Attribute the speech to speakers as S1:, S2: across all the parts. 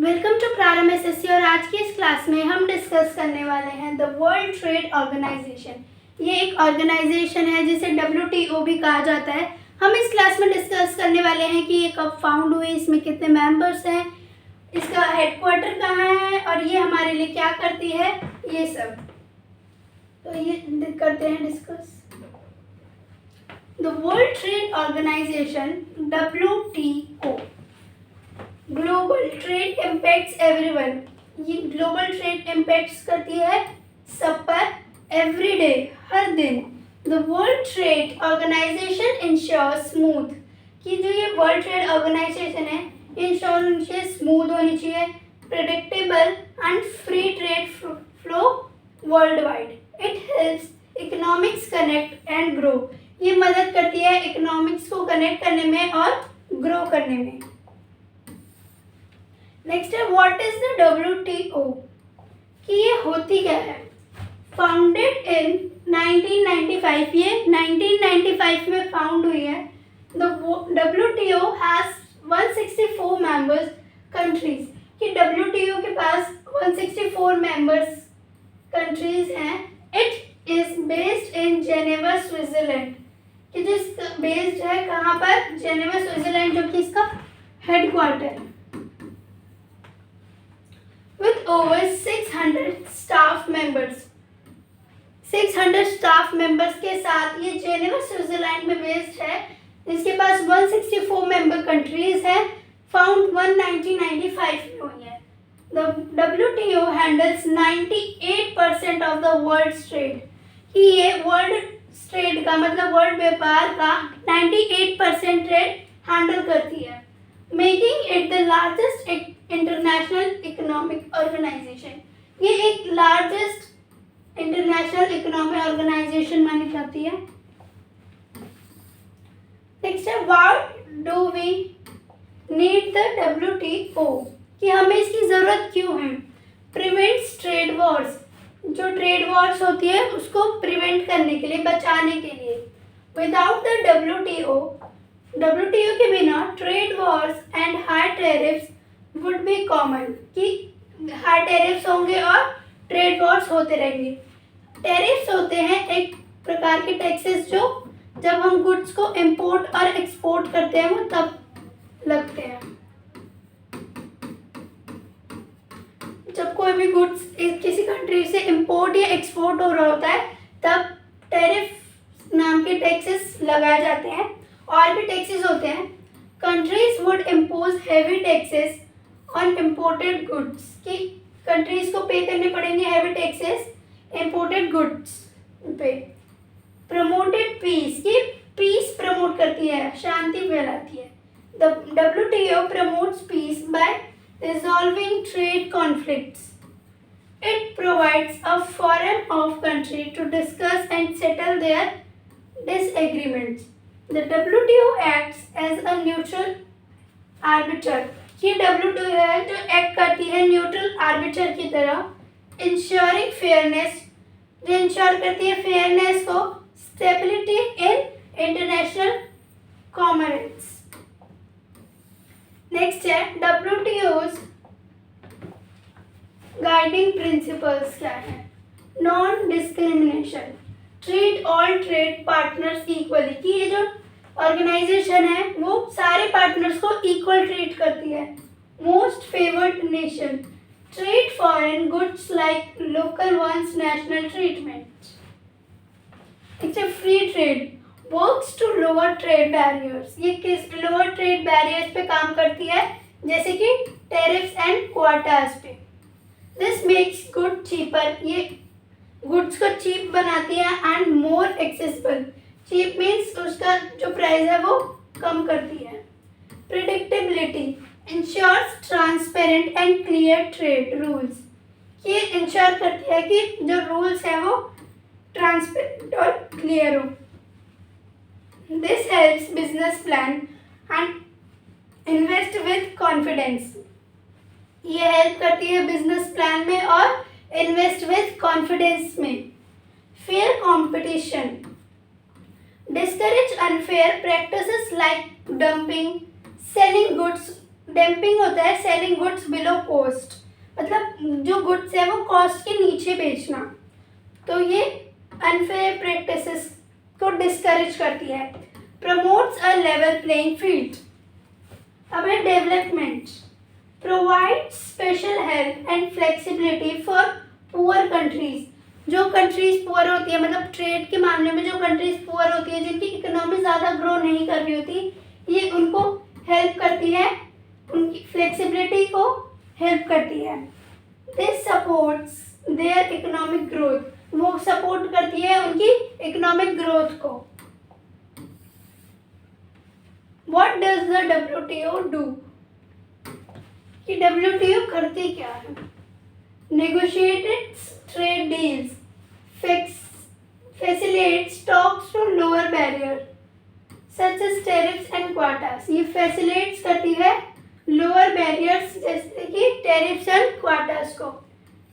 S1: Welcome to प्रारंभ SSC. और आज की इस क्लास में हम डिस्कस करने वाले हैं द वर्ल्ड ट्रेड ऑर्गेनाइजेशन। ये एक ऑर्गेनाइजेशन है जिसे WTO भी कहा जाता है। हम इस क्लास में डिस्कस करने वाले हैं कि ये कब फाउंड हुई, इसमें कितने मेंबर्स हैं, इसका हेडक्वार्टर कहाँ है और ये हमारे लिए क्या करती है, ये सब। तो ये करते हैं discuss. The World Trade Organization WTO, global trade impacts everyone. ये ग्लोबल ट्रेड इम्पैक्ट्स करती है सब पर, एवरी डे, हर दिन। The World Trade Organization ensure smooth, कि जो ये वर्ल्ड ट्रेड ऑर्गेनाइजेशन है इंश्योर उनसे स्मूथ होनी चाहिए, predictable and free trade flow worldwide. It helps economics connect and grow, ये मदद करती है इकोनॉमिक्स को कनेक्ट करने में और ग्रो करने में। नेक्स्ट है व्हाट इज द WTO, कि ये होती क्या है। फाउंडेड इन 1995, ये 1995 में फाउंड हुई है। The WTO has 164 members countries, कि WTO के पास 164 मेंबर्स कंट्रीज हैं। It is based in Geneva Switzerland, कि जिस बेस्ड है कहाँ पर, जेनेवा स्विट्जरलैंड, जो कि इसका हेडक्वार्टर है। With over 600 staff members, 600 staff members के साथ ये जेनेवा स्विट्जरलैंड में बेस्ड है, जिसके पास 164 मेंबर कंट्रीज है। फाउंड 1995 में हुई है। The WTO handles 98% of the world's trade, कि ये वर्ल्ड ट्रेड का मतलब वर्ल्ड व्यापार का 98% ट्रेड हैंडल करती है, making it the largest international economic organisation. ये एक लार्जेस्ट इंटरनेशनल इकोनॉमिक ऑर्गेनाइजेशन मानी जाती है। नेक्स्ट है what do we need the WTO, कि हमें इसकी जरूरत क्यों है। प्रिवेंट्स ट्रेड वॉर्स, जो ट्रेड वॉर्स होती है उसको प्रिवेंट करने के लिए, बचाने के लिए। विदाउट द WTO के बिना trade Wars and high tariffs would be common, कि हाई टैरिफ्स होंगे और ट्रेड वॉर्स होते रहेंगे। टैरिफ्स होते हैं एक प्रकार के टैक्सेस जो जब हम गुड्स को इंपोर्ट और एक्सपोर्ट करते हैं वो तब लगते हैं। जब कोई भी गुड्स किसी कंट्री से इंपोर्ट या एक्सपोर्ट हो रहा होता है तब टैरिफ नाम के टैक्सेस लगाए जाते हैं। और भी टैक्सेस होते हैं। Countries would impose heavy taxes on imported goods, कि कंट्रीज को पे करने पड़ेंगे हेवी टैक्सेस इम्पोर्टेड गुड्स पे। प्रमोटेड पीस, कि पीस प्रमोट करती है, शांति फैलाती है। The WTO promotes peace by resolving trade conflicts. It provides a forum of country to discuss and settle their disagreements. The WTO acts as a neutral arbiter, ये WTO है जो act करती है न्यूट्रल आर्बिटर की तरह, ensuring fairness, जो ensure करती है फेयरनेस को, stability in international commerce. Next है WTO's गाइडिंग प्रिंसिपल्स क्या है। Non discrimination, treat all trade partners equally, कि ये जो ऑर्गेनाइजेशन है वो सारे पार्टनर्स को इक्वल ट्रीट करती है। Most favoured nation, treat foreign goods like local ones national treatment. It's a free trade, works to lower trade barriers, ये किस लोअर ट्रेड बैरियर्स पे काम करती है, जैसे कि टैरिफ्स एंड क्वाटास पे। दिस मेक्स गुड चीपर, ये गुड्स को चीप बनाती है and more accessible, cheap means उसका जो प्राइस है वो कम करती है। Predictability, ensures transparent and clear trade rules, ये इंश्योर करती है कि जो रूल्स है वो ट्रांसपेरेंट और क्लियर हो। This helps business plan and invest with confidence, ये हेल्प करती है बिजनेस प्लान में और इन्वेस्ट विद कॉन्फिडेंस में। Fair competition, discourage unfair practices like dumping, selling goods dumping होता है सेलिंग गुड्स बिलो कॉस्ट, मतलब जो गुड्स है वो कॉस्ट के नीचे बेचना। तो ये अनफेयर प्रैक्टिसेस को डिस्करेज करती है। Promotes a level playing field. अब है development, provide special help and flexibility for poor countries. जो कंट्रीज पुअर होती है, मतलब ट्रेड के मामले में जो कंट्रीज पुअर होती है, जिनकी इकोनॉमी ज़्यादा ग्रो नहीं कर रही होती, ये उनको हेल्प करती है, उनकी फ्लेक्सिबिलिटी को हेल्प करती है। This supports their economic growth, वो सपोर्ट करती है उनकी इकोनॉमिक ग्रोथ को। What does the WTO do? कि WTO करती क्या है? Negotiates trade deals, facilitates talks to lower barrier, such as tariffs and quotas. ये facilitates करती है lower barriers जैसे कि tariffs and quotas को।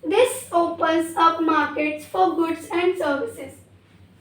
S1: This opens up markets for goods and services.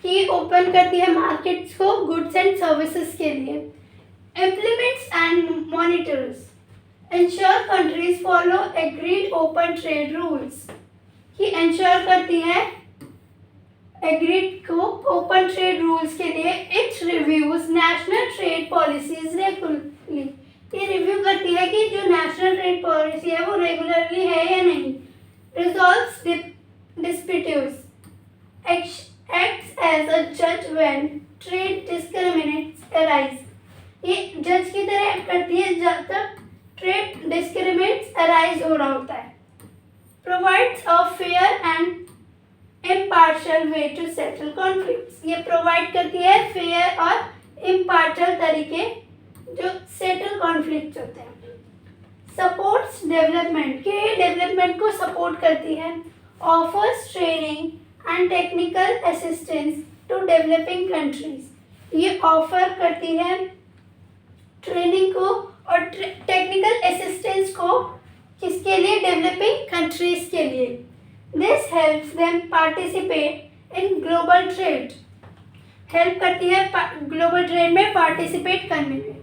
S1: ये open करती है markets को goods and services के लिए। Implements and monitors, ensure countries follow agreed open trade rules, कि ensure करती है agreed को open trade rules के लिए। It reviews national trade policies regularly, ये रिव्यू करती है कि जो national trade policy है वो रेगुलरली है या नहीं। Resolves disputes, acts as a judge when trade discriminations arise, ये जज की तरह एक्ट करती है जब तक ट्रेड डिस्क्रिमिनेट्स अराइज हो रहा होता है। Provides a fair and impartial way to settle conflicts, ये प्रोवाइड करती है फेयर और इम्पार्शियल तरीके जो सेटल कॉन्फ्लिक्ट्स होते हैं। सपोर्ट्स डेवलपमेंट, के डेवलपमेंट को सपोर्ट करती है। Offers training and technical assistance to developing countries, ये ऑफर करती है ट्रेनिंग को और टेक्निकल असिस्टेंस को, किसके लिए? डेवलपिंग कंट्रीज के लिए। This helps them participate in global trade, help करती है ग्लोबल ट्रेड में पार्टिसिपेट करने में।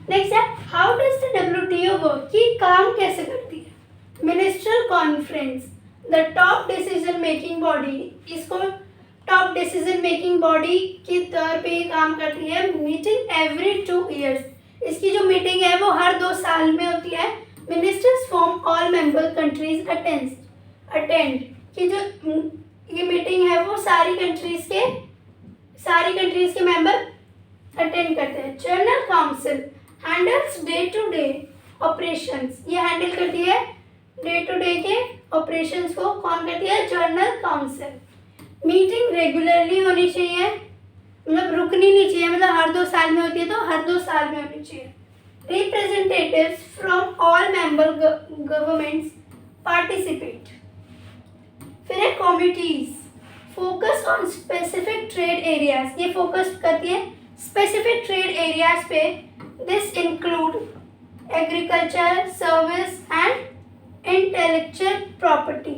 S1: नेक्स्ट है how does the WTO work, कि काम कैसे करती है। Ministerial conference, the top decision making body, इसको टॉप डिसीजन मेकिंग बॉडी के तौर पे काम करती है। मीटिंग एवरी 2 years, इसकी जो मीटिंग है वो हर 2 साल में होती है। Ministers from all member countries attend, कि जो ये मीटिंग है वो सारी कंट्रीज के मेंबर अटेंड करते हैं। General council handles day to day operations, ये हैंडल करती है डे टू डे के ऑपरेशंस को। कौन करती है? General council. मीटिंग रेगुलरली होनी चाहिए, मतलब रुकनी नहीं चाहिए, मतलब हर 2 साल में होती है तो हर 2 साल में होनी चाहिए। Representatives from all member governments participate. फिर है committees, focus on specific trade areas, ये फोकस करती है स्पेसिफिक ट्रेड एरियाज पे। This include agriculture, service and intellectual property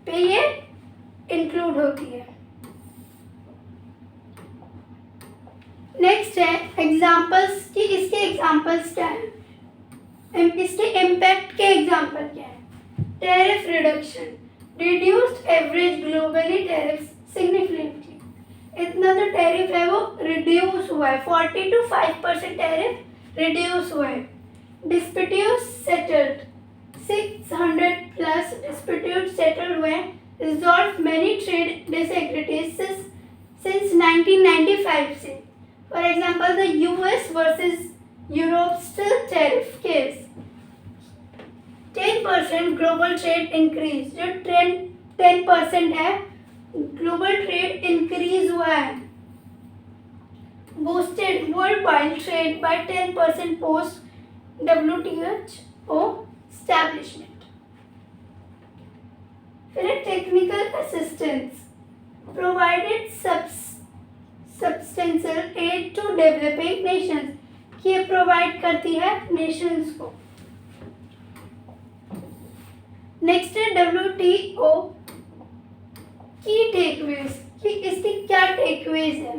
S1: पे ये इंक्लूड होती है। नेक्स्ट है एग्जाम्पल्स, कि इसके एग्जाम्पल्स क्या है, इसके इम्पैक्ट के एग्जाम्पल क्या है। Tariff reduction, reduced average globally tariff significantly, इतना जो टैरिफ है वो रिड्यूस हुआ है, 40 to 5% टैरिफ रिड्यूस हुआ है। Disputes settled, 600 plus dispute settled हुए, resolved many trade disagreements since 1995 से। For example, the US versus Europe still tariff case, 10% global trade increase, जो 10% है global trade increase हुआ है। Boosted worldwide trade by 10% post WTO establishment। फिर technical assistance, provided substantial aid to developing nations, कि ये provide करती है Nations को। नेक्स्ट है WTO की टेकअवेज, कि इसकी क्या टेकअवेज है।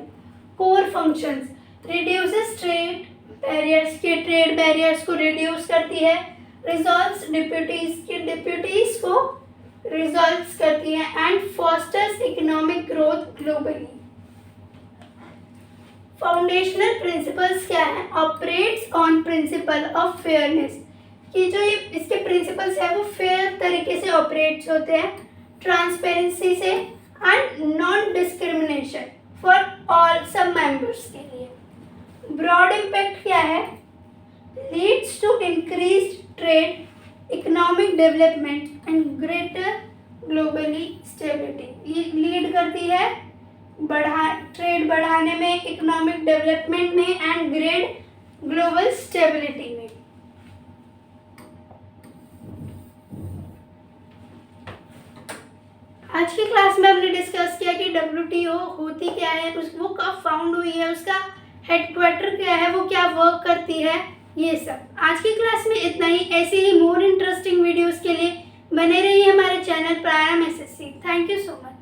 S1: Core functions, reduces trade barriers के ट्रेड बैरियर्स को रिड्यूस करती है, रिजॉल्व्स डिप्यूटीज को रिजॉल्व्स करती है and fosters economic growth globally. Foundational principles क्या है? Operates on principle of fairness, कि जो ये इसके प्रिंसिपल्स है वो फेयर तरीके से ऑपरेट्स होते हैं, ट्रांसपेरेंसी से and non discrimination for all सब मेंबर्स के लिए। ब्रॉड इम्पैक्ट क्या है? Leads to increased trade, economic development and greater globally stability. ये लीड करती है ट्रेड बढ़ाने में, इकोनॉमिक डेवलपमेंट में एंड ग्रेट ग्लोबल स्टेबिलिटी में। आज की क्लास में हमने डिस्कस किया कि WTO होती क्या है, वो कब फाउंड हुई है, उसका हेडक्वार्टर क्या है, वो क्या वर्क करती है, ये सब। आज की क्लास में इतना ही। ऐसे ही मोर इंटरेस्टिंग वीडियोस के लिए बने रहिए हमारे channel Prime SSC। Thank you so much.